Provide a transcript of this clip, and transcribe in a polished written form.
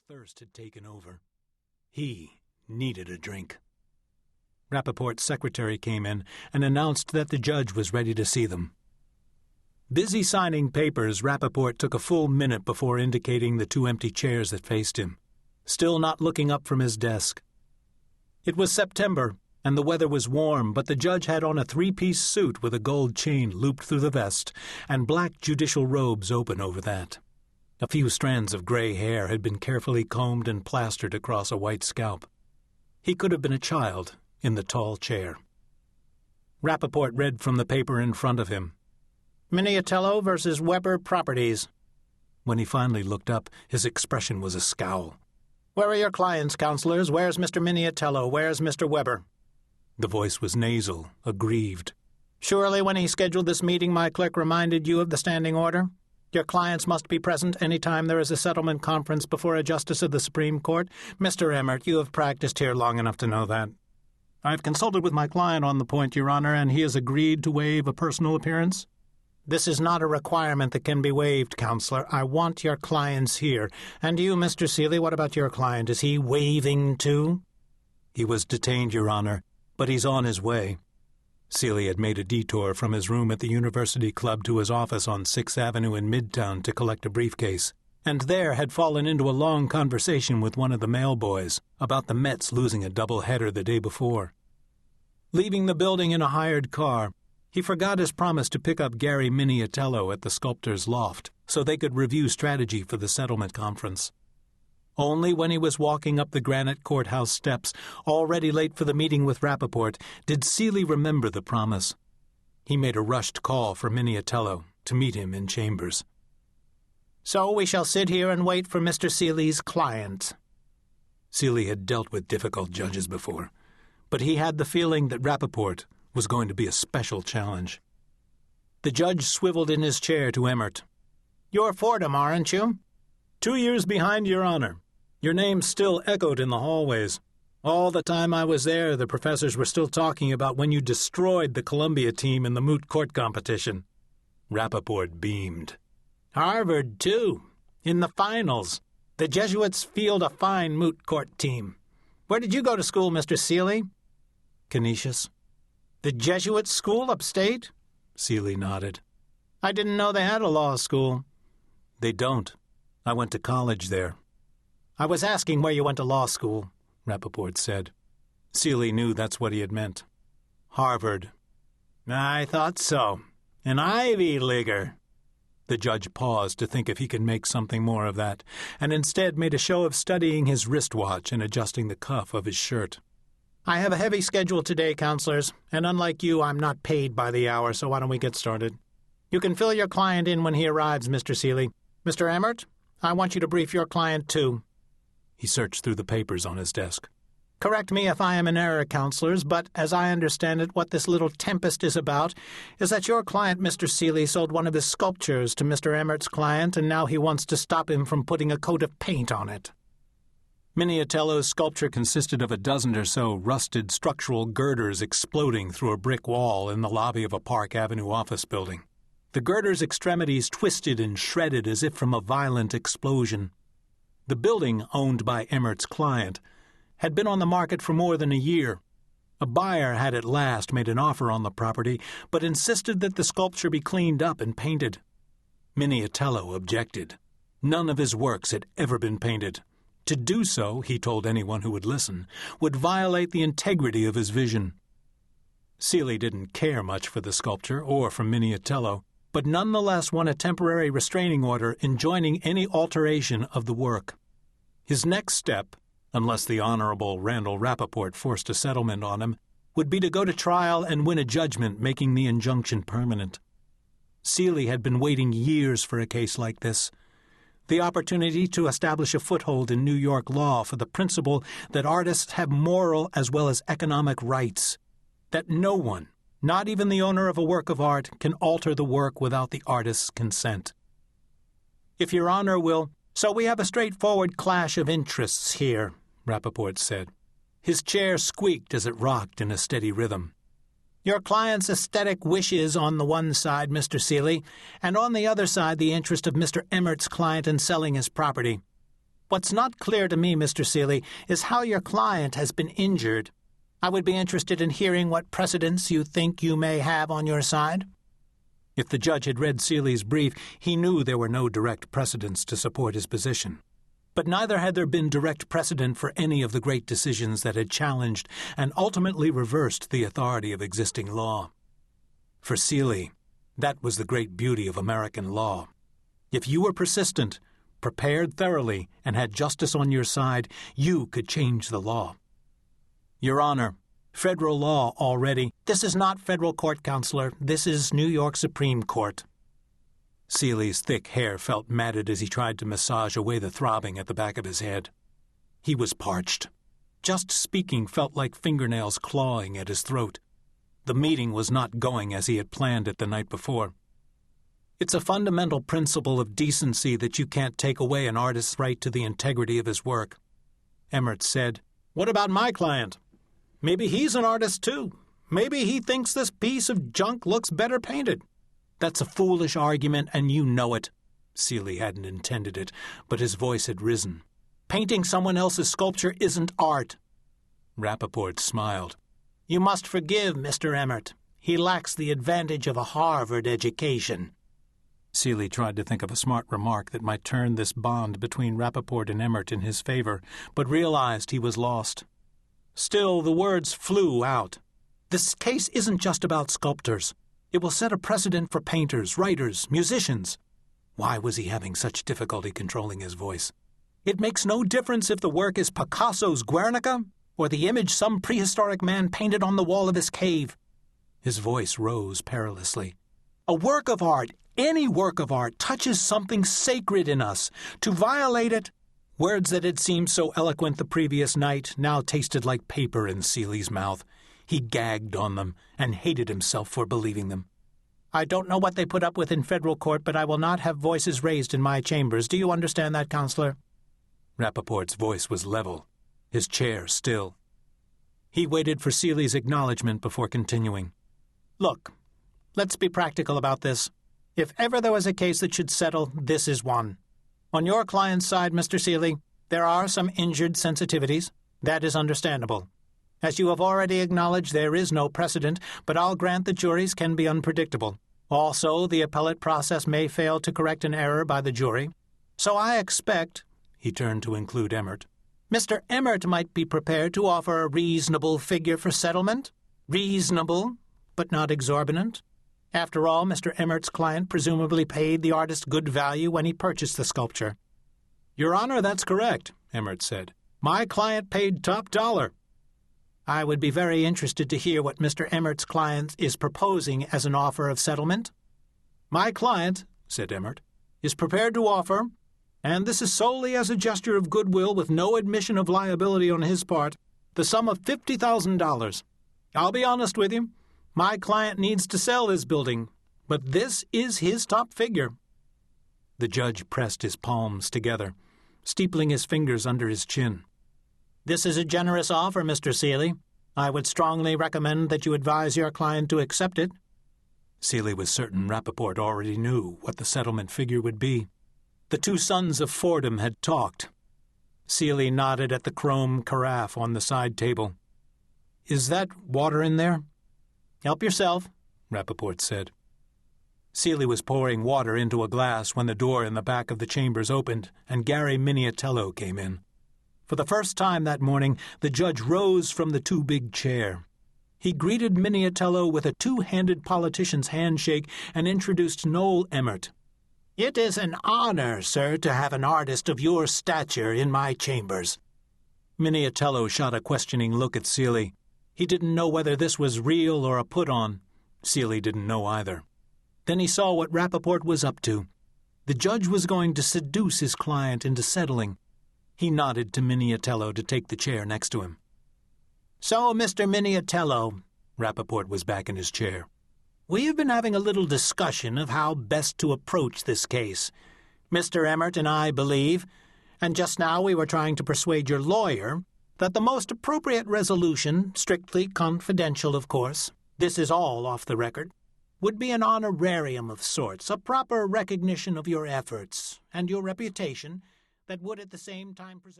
thirst had taken over. He needed a drink. Rappaport's secretary came in and announced that the judge was ready to see them. Busy signing papers, Rappaport took a full minute before indicating the two empty chairs that faced him, still not looking up from his desk. It was September, and the weather was warm, but the judge had on a three-piece suit with a gold chain looped through the vest and black judicial robes open over that. A few strands of gray hair had been carefully combed and plastered across a white scalp. He could have been a child in the tall chair. Rappaport read from the paper in front of him. Miniatello versus Weber Properties. When he finally looked up, his expression was a scowl. Where are your clients, counselors? Where's Mr. Miniatello? Where's Mr. Weber? The voice was nasal, aggrieved. Surely when he scheduled this meeting, my clerk reminded you of the standing order? Your clients must be present any time there is a settlement conference before a justice of the Supreme Court. Mr. Emmert, you have practiced here long enough to know that. I've consulted with my client on the point, Your Honor, and he has agreed to waive a personal appearance. This is not a requirement that can be waived, Counselor. I want your clients here. And you, Mr. Seeley, what about your client? Is he waiving too? He was detained, Your Honor, but he's on his way. Seeley had made a detour from his room at the University Club to his office on 6th Avenue in Midtown to collect a briefcase, and there had fallen into a long conversation with one of the mail boys about the Mets losing a doubleheader the day before. Leaving the building in a hired car, he forgot his promise to pick up Gary Miniatello at the sculptor's loft so they could review strategy for the settlement conference. Only when he was walking up the granite courthouse steps, already late for the meeting with Rappaport, did Seeley remember the promise. He made a rushed call for Miniatello to meet him in chambers. So we shall sit here and wait for Mr. Seeley's client. Seeley had dealt with difficult judges before, but he had the feeling that Rappaport was going to be a special challenge. The judge swiveled in his chair to Emmert. You're Fordham, aren't you? 2 years behind, Your Honor. Your name still echoed in the hallways. All the time I was there, the professors were still talking about when you destroyed the Columbia team in the moot court competition. Rappaport beamed. Harvard, too. In the finals. The Jesuits field a fine moot court team. Where did you go to school, Mr. Seeley? Canisius. The Jesuit school upstate? Seeley nodded. I didn't know they had a law school. They don't. I went to college there. I was asking where you went to law school, Rappaport said. Seeley knew that's what he had meant. Harvard. I thought so. An Ivy Leaguer. The judge paused to think if he could make something more of that, and instead made a show of studying his wristwatch and adjusting the cuff of his shirt. I have a heavy schedule today, counselors, and unlike you, I'm not paid by the hour, so why don't we get started? You can fill your client in when he arrives, Mr. Seeley. Mr. Emmert, I want you to brief your client, too. He searched through the papers on his desk. Correct me if I am in error, counselors, but as I understand it, what this little tempest is about is that your client, Mr. Seeley, sold one of his sculptures to Mr. Emmert's client, and now he wants to stop him from putting a coat of paint on it. Miniatello's sculpture consisted of a dozen or so rusted structural girders exploding through a brick wall in the lobby of a Park Avenue office building. The girders' extremities twisted and shredded as if from a violent explosion. The building, owned by Emmert's client, had been on the market for more than a year. A buyer had at last made an offer on the property, but insisted that the sculpture be cleaned up and painted. Miniatello objected. None of his works had ever been painted. To do so, he told anyone who would listen, would violate the integrity of his vision. Seeley didn't care much for the sculpture or for Miniatello, but nonetheless won a temporary restraining order enjoining any alteration of the work. His next step, unless the Honorable Randall Rappaport forced a settlement on him, would be to go to trial and win a judgment making the injunction permanent. Seeley had been waiting years for a case like this. The opportunity to establish a foothold in New York law for the principle that artists have moral as well as economic rights, that no one, not even the owner of a work of art, can alter the work without the artist's consent. If Your Honor will, so we have a straightforward clash of interests here, Rappaport said. His chair squeaked as it rocked in a steady rhythm. Your client's aesthetic wishes on the one side, Mr. Seeley, and on the other side the interest of Mr. Emmert's client in selling his property. What's not clear to me, Mr. Seeley, is how your client has been injured. I would be interested in hearing what precedents you think you may have on your side." If the judge had read Seeley's brief, he knew there were no direct precedents to support his position. But neither had there been direct precedent for any of the great decisions that had challenged and ultimately reversed the authority of existing law. For Seeley, that was the great beauty of American law. If you were persistent, prepared thoroughly, and had justice on your side, you could change the law. "Your Honor, federal law already—" "This is not federal court, Counselor. This is New York Supreme Court." Seeley's thick hair felt matted as he tried to massage away the throbbing at the back of his head. He was parched. Just speaking felt like fingernails clawing at his throat. The meeting was not going as he had planned it the night before. It's a fundamental principle of decency that you can't take away an artist's right to the integrity of his work. Emmert said, "What about my client? Maybe he's an artist too. Maybe he thinks this piece of junk looks better painted." "That's a foolish argument, and you know it." Seeley hadn't intended it, but his voice had risen. "Painting someone else's sculpture isn't art." Rappaport smiled. "You must forgive Mr. Emmert. He lacks the advantage of a Harvard education." Seeley tried to think of a smart remark that might turn this bond between Rappaport and Emmert in his favor, but realized he was lost. Still, the words flew out. "This case isn't just about sculptors. It will set a precedent for painters, writers, musicians." Why was he having such difficulty controlling his voice? "It makes no difference if the work is Picasso's Guernica or the image some prehistoric man painted on the wall of his cave." His voice rose perilously. "A work of art, any work of art, touches something sacred in us. To violate it—" Words that had seemed so eloquent the previous night now tasted like paper in Seeley's mouth. He gagged on them and hated himself for believing them. "I don't know what they put up with in federal court, but I will not have voices raised in my chambers. Do you understand that, Counselor?" Rappaport's voice was level, his chair still. He waited for Seeley's acknowledgement before continuing. "Look, let's be practical about this. If ever there was a case that should settle, this is one. On your client's side, Mr. Seeley, there are some injured sensitivities. That is understandable. As you have already acknowledged, there is no precedent, but I'll grant that juries can be unpredictable. Also, the appellate process may fail to correct an error by the jury. So I expect," he turned to include Emmert, "Mr. Emmert might be prepared to offer a reasonable figure for settlement. Reasonable, but not exorbitant. After all, Mr. Emmert's client presumably paid the artist good value when he purchased the sculpture." "Your Honor, that's correct," Emmert said. "My client paid top dollar." "I would be very interested to hear what Mr. Emmert's client is proposing as an offer of settlement." "My client," said Emmert, "is prepared to offer, and this is solely as a gesture of goodwill with no admission of liability on his part, the sum of $50,000. I'll be honest with you. My client needs to sell this building, but this is his top figure." The judge pressed his palms together, steepling his fingers under his chin. "This is a generous offer, Mr. Seeley. I would strongly recommend that you advise your client to accept it." Seeley was certain Rappaport already knew what the settlement figure would be. The two sons of Fordham had talked. Seeley nodded at the chrome carafe on the side table. "Is that water in there?" "Help yourself," Rappaport said. Seeley was pouring water into a glass when the door in the back of the chambers opened and Gary Miniatello came in. For the first time that morning, the judge rose from the too-big chair. He greeted Miniatello with a two-handed politician's handshake and introduced Noel Emmert. "It is an honor, sir, to have an artist of your stature in my chambers." Miniatello shot a questioning look at Seeley. He didn't know whether this was real or a put-on. Seeley didn't know either. Then he saw what Rappaport was up to. The judge was going to seduce his client into settling. He nodded to Miniatello to take the chair next to him. "So, Mr. Miniatello," Rappaport was back in his chair, "we have been having a little discussion of how best to approach this case. Mr. Emmert and I believe, and just now we were trying to persuade your lawyer, that the most appropriate resolution, strictly confidential, of course, this is all off the record, would be an honorarium of sorts, a proper recognition of your efforts and your reputation, that would at the same time preserve